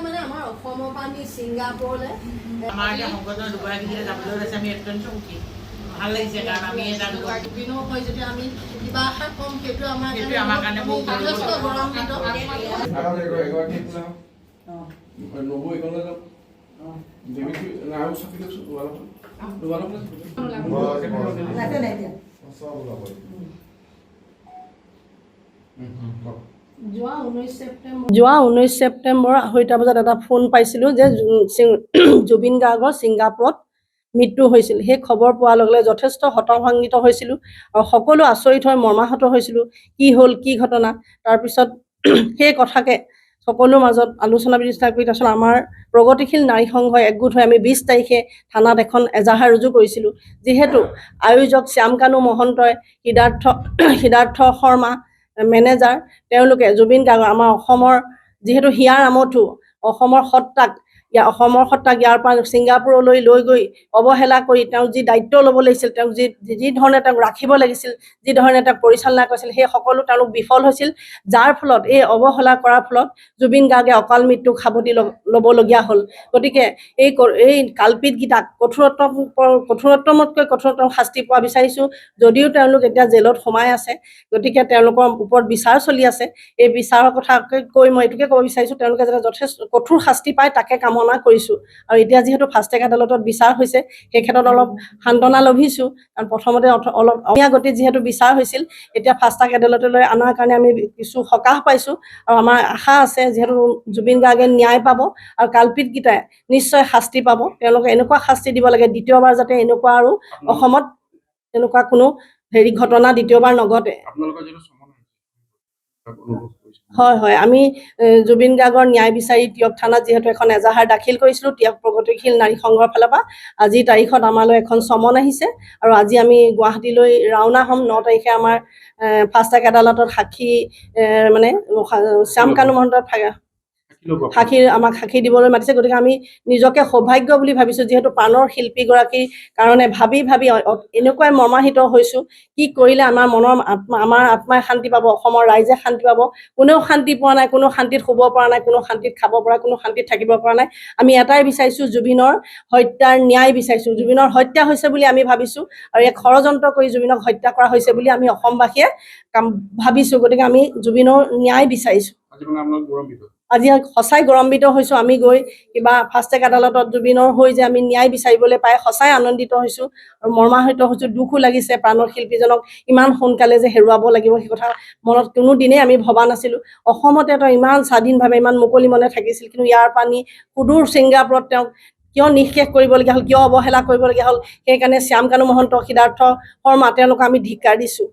মানে আমাৰ অসমৰ পৰা আমি ছিংগাপুৰলৈ আমাৰ এতিয়া সংগঠনৰ দুগৰাকী যাবলৈ ওলাইছে আমি অত্যন্ত সুখী ভাল লাগিছে কাৰণ আমি এটা জুবিনৰ হৈ যদি আমি কিবা এটা কম সেইটো আমাৰ কাৰণে বহুত যথেষ্ট গৌৰৱান্বিত যোৱা 19 ছেপ্টেম্বৰ 2টা বজাত এটা ফোন পাইছিলোঁ যে জুবিন গাৰ্গৰ ছিংগাপুৰত মৃত্যু হৈছিল। সেই খবৰ পোৱাৰ লগে লগে যথেষ্ট হতভম্বিত হৈছিলোঁ আৰু সকলো আচৰিত হৈ মৰ্মাহত হৈছিলোঁ কি হ'ল কি ঘটনা। তাৰপিছত সেই কথাকে সকলোৰ মাজত আলোচনা বিলোচনা কৰি তাৰপিছত আমাৰ প্ৰগতিশীল নাৰী সংঘই একগোট হৈ আমি 20 তাৰিখে থানাত এখন এজাহাৰ ৰুজু কৰিছিলোঁ। যিহেতু আয়োজক শ্যামকানু মহন্তই সিদ্ধাৰ্থ শৰ্মা মেনেজাৰ তেওঁলোকে জুবিন গাৰ্গৰ আমাৰ অসমৰ যিহেতু হিয়াৰ আমঠু অসমৰ সত্তাক ইয়াৰ পৰা ছিংগাপুৰলৈ লৈ গৈ অৱহেলা কৰি তেওঁ যি দায়িত্ব ল'ব লাগিছিল তেওঁক যি ধৰণে তেওঁক ৰাখিব লাগিছিল যি ধৰণে তেওঁক পৰিচালনা কৰিছিল সেই সকলো তেওঁলোক বিফল হৈছিল। যাৰ ফলত এই অৱহেলা কৰাৰ ফলত জুবিন গাৰ্গে অকাল মৃত্যুক সাৱটি ল'বলগীয়া হ'ল। গতিকে এই কালপিতকেইটাক কঠোৰতমতকৈ কঠোৰতম শাস্তি পোৱা বিচাৰিছোঁ। যদিও তেওঁলোক এতিয়া জেলত সোমাই আছে গতিকে তেওঁলোকৰ ওপৰত বিচাৰ চলি আছে। এই বিচাৰৰ কথা কৈ মই এইটোকে ক'ব বিচাৰিছোঁ তেওঁলোকে যাতে যথেষ্ট কঠোৰ শাস্তি পায় তাকে কামনা কৰিছোঁ। আৰু এতিয়া যিহেতু ফাষ্ট ট্ৰেক আদালতত বিচাৰ হৈছে সেই ক্ষেত্ৰত অলপ সান্তনা লভিছোঁ কাৰণ প্ৰথমতে অলপ অসমীয়া গতিত যিহেতু বিচাৰ হৈছিল এতিয়া ফাষ্ট ট্ৰেক আদালতলৈ অনাৰ কাৰণে আমি কিছু সকাহ পাইছোঁ আৰু আমাৰ আশা আছে যিহেতু জুবিন গাৰ্গে ন্যায় পাব আৰু কালপিতকেইটাই নিশ্চয় শাস্তি পাব। তেওঁলোকে এনেকুৱা শাস্তি দিব লাগে দ্বিতীয়বাৰ যাতে এনেকুৱা আৰু অসমত এনেকুৱা কোনো ঘটনা দ্বিতীয়বাৰ নঘটে। হয় হয় আমি জুবিন গাৰ্গৰ ন্যায় বিচাৰি টিয়ক থানাত যিহেতু এখন এজাহাৰ দাখিল কৰিছিলোঁ টিয়ক প্ৰগতিশীল নাৰী সংঘৰ ফালৰ পৰা আজিৰ তাৰিখত আমালৈ এখন চমন আহিছে আৰু আজি আমি গুৱাহাটীলৈ ৰাওনা হ'ম। 9 তাৰিখে আমাৰ ফাষ্ট ট্ৰেক আদালতত সাক্ষী মানে শ্যামকানু মহন্তৰ আমাক সাক্ষী দিবলৈ মাতিছে। গতিকে আমি নিজকে সৌভাগ্য বুলি ভাবিছোঁ যিহেতু প্ৰাণৰ শিল্পীগৰাকীৰ কাৰণে ভাবি এনেকুৱাই মৰ্মাহিত হৈছোঁ কি কৰিলে আমাৰ আত্মাই শান্তি পাব অসমৰ ৰাইজে শান্তি পাব। কোনেও শান্তি পোৱা নাই কোনো শান্তিত শুব পৰা নাই কোনো শান্তিত খাব পৰা কোনো শান্তিত থাকিব পৰা নাই। আমি এটাই বিচাৰিছোঁ জুবিনৰ হত্যাৰ ন্যায় বিচাৰিছোঁ। জুবিনৰ হত্যা হৈছে বুলি আমি ভাবিছোঁ আৰু এক ষড়যন্ত্ৰ কৰি জুবিনক হত্যা কৰা হৈছে বুলি আমি অসমবাসীয়ে ভাবিছোঁ। গতিকে আমি জুবিনৰ ন্যায় বিচাৰিছোঁ। আজি সঁচাই গৌৰৱান্বিত হৈছোঁ আমি গৈ কিবা ফাষ্ট ট্ৰেক আদালতত জুবিনৰ হৈ যে আমি ন্যায় বিচাৰিবলৈ পাই সঁচাই আনন্দিত হৈছোঁ আৰু মৰ্মাহত হৈছোঁ। দুখো লাগিছে প্ৰাণৰ শিল্পীজনক ইমান সোনকালে যে হেৰুৱাব লাগিব সেই কথা মনত কোনো দিনেই আমি ভবা নাছিলোঁ। অসমতে তেওঁ ইমান স্বাধীনভাৱে ইমান মুকলি মনে থাকিছিল কিন্তু ইয়াৰ পানী সুদূৰ ছিংগাপুৰত তেওঁক কিয় নিঃশেষ কৰিবলগীয়া হ'ল কিয় অৱহেলা কৰিবলগীয়া হ'ল সেইকাৰণে শ্যামকানু মহন্ত সিদ্ধাৰ্থ শৰ্মা তেওঁলোকক আমি ধিক্কাৰ দিছোঁ।